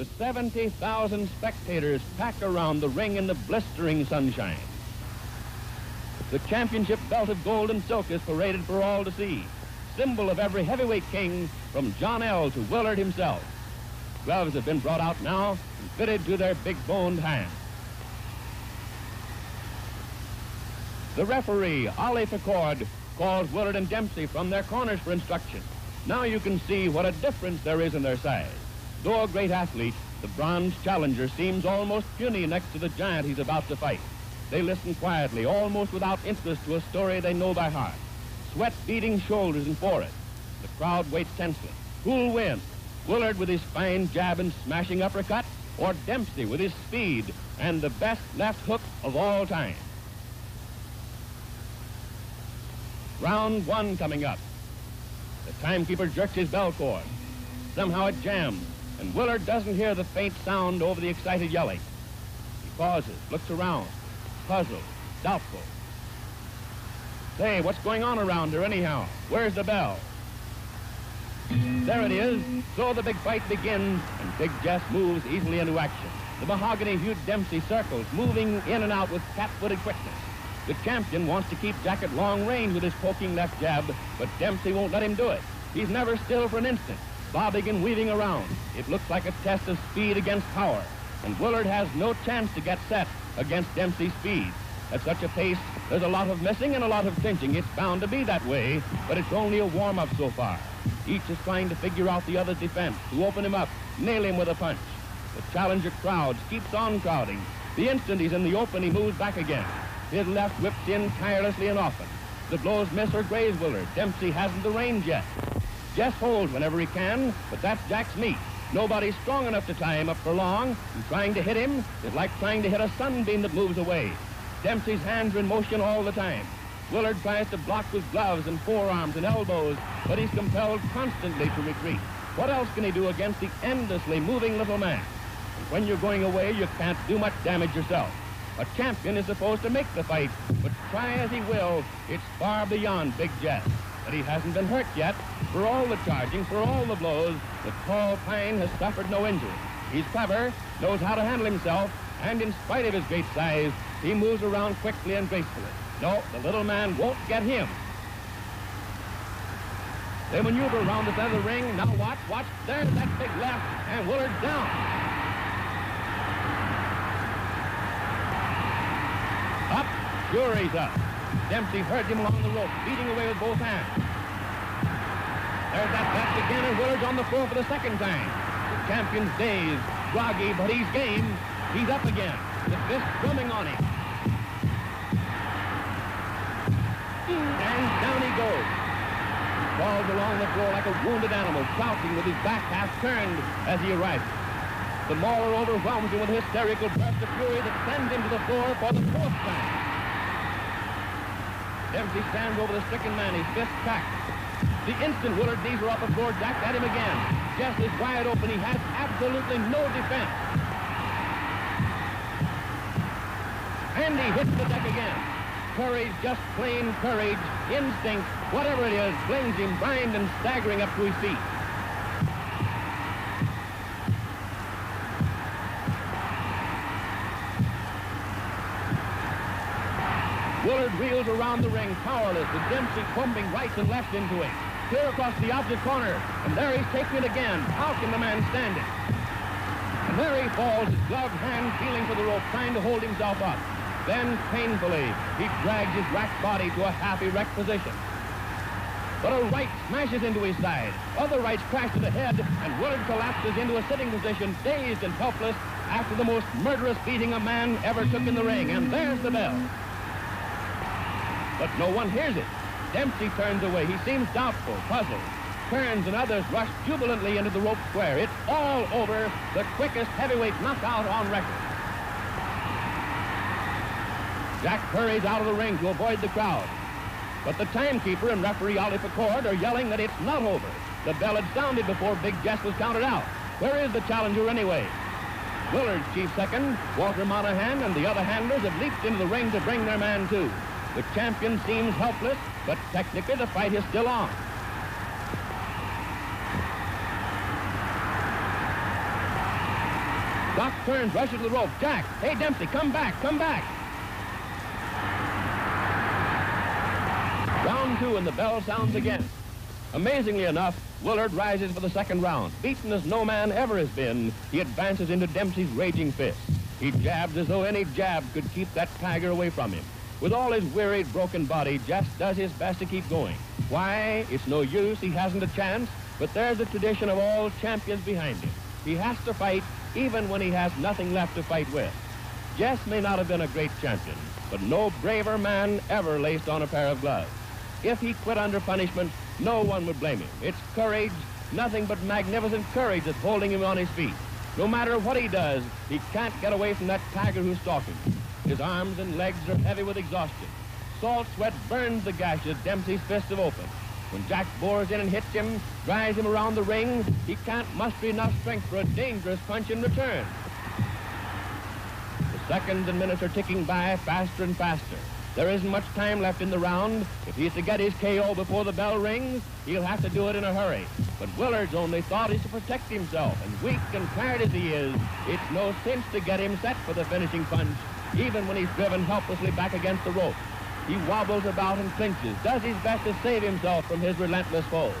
The 70,000 spectators pack around the ring in the blistering sunshine. The championship belt of gold and silk is paraded for all to see, symbol of every heavyweight king from John L. to Willard himself. Gloves have been brought out now and fitted to their big-boned hands. The referee, Ollie Picord, calls Willard and Dempsey from their corners for instruction. Now you can see what a difference there is in their size. Though a great athlete, the bronze challenger seems almost puny next to the giant he's about to fight. They listen quietly, almost without interest, to a story they know by heart. Sweat beading shoulders and forehead. The crowd waits tensely. Who'll win? Willard with his fine jab and smashing uppercut, or Dempsey with his speed and the best left hook of all time? Round one coming up. The timekeeper jerks his bell cord. Somehow it jams, and Willard doesn't hear the faint sound over the excited yelling. He pauses, looks around, puzzled, doubtful. Say, what's going on around here anyhow? Where's the bell? There it is. So the big fight begins, and Big Jess moves easily into action. The mahogany-hued Dempsey circles, moving in and out with cat-footed quickness. The champion wants to keep Jack at long range with his poking left jab, but Dempsey won't let him do it. He's never still for an instant, bobbing and weaving around. It looks like a test of speed against power, and Willard has no chance to get set against Dempsey's speed. At such a pace, there's a lot of missing and a lot of clinching. It's bound to be that way, but it's only a warm-up so far. Each is trying to figure out the other's defense, to open him up, nail him with a punch. The challenger crowd keeps on crowding. The instant he's in the open, he moves back again. His left whips in tirelessly and often. The blows miss or graze Willard. Dempsey hasn't the range yet. Jess holds whenever he can, but that's Jack's meat. Nobody's strong enough to tie him up for long, and trying to hit him is like trying to hit a sunbeam that moves away. Dempsey's hands are in motion all the time. Willard tries to block with gloves and forearms and elbows, but he's compelled constantly to retreat. What else can he do against the endlessly moving little man? And when you're going away, you can't do much damage yourself. A champion is supposed to make the fight, but try as he will, it's far beyond Big Jess. But he hasn't been hurt yet. For all the charging, for all the blows, the tall pine has suffered no injury. He's clever, knows how to handle himself, and in spite of his great size, he moves around quickly and gracefully. No, the little man won't get him. They maneuver around the center of the ring. Now watch. There's that big left, and Willard's down. Up, sure he's up. Dempsey heard him along the rope, beating away with both hands. There's that left again, and Willard's on the floor for the second time. The champion's dazed, groggy, but he's game. He's up again, the fist drumming on him. And down he goes. Falls along the floor like a wounded animal, crouching with his back half turned as he arises. The mauler overwhelms him with a hysterical burst of fury that sends him to the floor for the fourth time. Dempsey stands over the stricken man, his fist cracked. The instant Willard's knees are off the floor, Jack at him again. Jess is wide open. He has absolutely no defense. And he hits the deck again. Courage, just plain courage, instinct, whatever it is, flings him blind and staggering up to his feet. Willard reels around the ring, powerless, with Dempsey pumping right and left into him. Clear across the opposite corner, and there he's taking it again. How can the man stand it? And there he falls, his gloved hand feeling for the rope, trying to hold himself up. Then, painfully, he drags his racked body to a half-erect position. But a right smashes into his side. Other rights crash to the head, and Willard collapses into a sitting position, dazed and helpless, after the most murderous beating a man ever took in the ring. And there's the bell. But no one hears it. Dempsey turns away. He seems doubtful, puzzled. Turns and others rush jubilantly into the rope square. It's all over. The quickest heavyweight knockout on record. Jack hurries out of the ring to avoid the crowd. But the timekeeper and referee Ollie Picord are yelling that it's not over. The bell had sounded before Big Jess was counted out. Where is the challenger anyway? Willard's chief second, Walter Monahan, and the other handlers have leaped into the ring to bring their man too. The champion seems helpless, but technically the fight is still on. Doc turns, rushes to the rope. Jack, hey, Dempsey, come back, come back. Round 2, and the bell sounds again. Amazingly enough, Willard rises for the second round. Beaten as no man ever has been, he advances into Dempsey's raging fist. He jabs as though any jab could keep that tiger away from him. With all his wearied, broken body, Jess does his best to keep going. Why? It's no use, he hasn't a chance, but there's the tradition of all champions behind him. He has to fight even when he has nothing left to fight with. Jess may not have been a great champion, but no braver man ever laced on a pair of gloves. If he quit under punishment, no one would blame him. It's courage, nothing but magnificent courage that's holding him on his feet. No matter what he does, he can't get away from that tiger who's stalking him. His arms and legs are heavy with exhaustion. Salt sweat burns the gashes Dempsey's fists have opened. When Jack bores in and hits him, drives him around the ring, he can't muster enough strength for a dangerous punch in return. The seconds and minutes are ticking by faster and faster. There isn't much time left in the round. If he's to get his KO before the bell rings, he'll have to do it in a hurry. But Willard's only thought is to protect himself, and weak and tired as he is, it's no cinch to get him set for the finishing punch, even when he's driven helplessly back against the rope. He wobbles about and clinches, does his best to save himself from his relentless foe.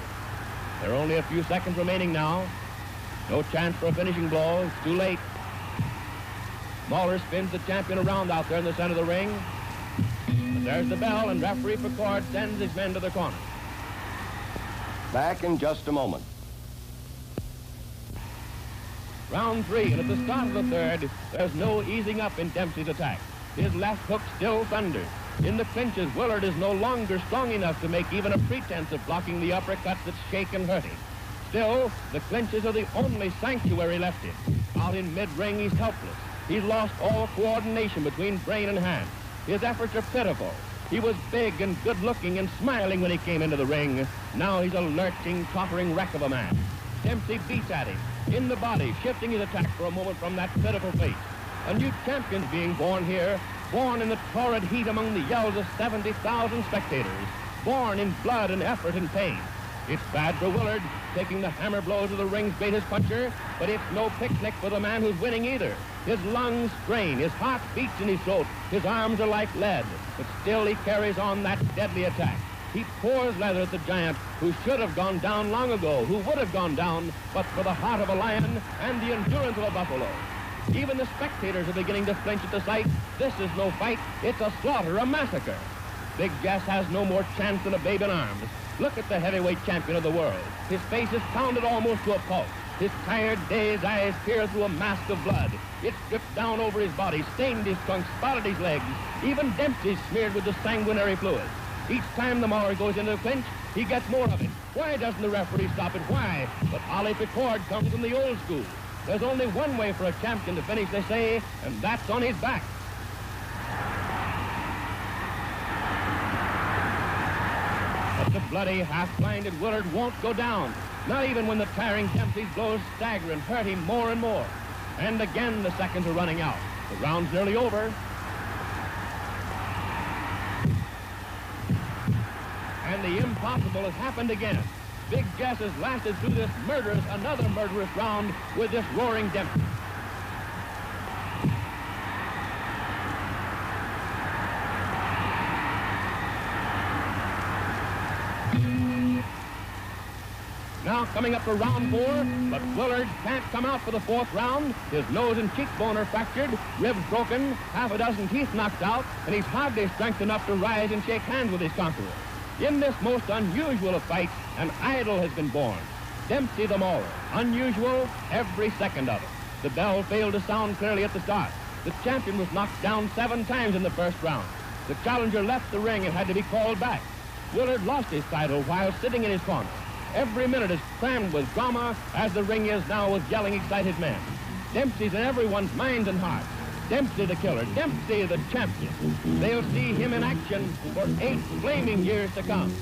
There are only a few seconds remaining now. No chance for a finishing blow. It's too late. Mauler spins the champion around out there in the center of the ring. But there's the bell, and referee Picard sends his men to the corner. Back in just a moment. Round 3, and at the start of the third, there's no easing up in Dempsey's attack. His left hook still thunders. In the clinches, Willard is no longer strong enough to make even a pretense of blocking the uppercuts that shake and hurt him. Still, the clinches are the only sanctuary left him. Out in mid-ring, he's helpless. He's lost all coordination between brain and hand. His efforts are pitiful. He was big and good-looking and smiling when he came into the ring. Now he's a lurching, tottering wreck of a man. Dempsey beats at him, in the body, shifting his attack for a moment from that pitiful face. A new champion's being born here, born in the torrid heat among the yells of 70,000 spectators, born in blood and effort and pain. It's bad for Willard, taking the hammer blows of the ring's greatest puncher, but it's no picnic for the man who's winning either. His lungs strain, his heart beats in his throat, his arms are like lead, but still he carries on that deadly attack. He pours leather at the giant who should have gone down long ago, who would have gone down, but for the heart of a lion and the endurance of a buffalo. Even the spectators are beginning to flinch at the sight. This is no fight, it's a slaughter, a massacre. Big Jess has no more chance than a babe in arms. Look at the heavyweight champion of the world. His face is pounded almost to a pulp. His tired, dazed eyes peer through a mask of blood. It's dripped down over his body, stained his trunk, spotted his legs. Even Dempsey's smeared with the sanguinary fluid. Each time the Mauler goes into the clinch, he gets more of it. Why doesn't the referee stop it? Why? But Ollie Picard comes from the old school. There's only one way for a champion to finish, they say, and that's on his back. But the bloody, half-blinded Willard won't go down, not even when the tiring Dempsey's blows stagger and hurt him more and more. And again, the seconds are running out. The round's nearly over. And the impossible has happened again. Big Jess has lasted through this another murderous round with this roaring Dempsey. Now coming up for round 4, but Willard can't come out for the 4th round. His nose and cheekbone are fractured, ribs broken, half a dozen teeth knocked out, and he's hardly strength enough to rise and shake hands with his conqueror. In this most unusual of fights, an idol has been born. Dempsey the Mauler. Unusual, every second of it. The bell failed to sound clearly at the start. The champion was knocked down 7 times in the first round. The challenger left the ring and had to be called back. Willard lost his title while sitting in his corner. Every minute is crammed with drama, as the ring is now with yelling, excited men. Dempsey's in everyone's minds and hearts. Dempsey the killer, Dempsey the champion. They'll see him in action for 8 flaming years to come.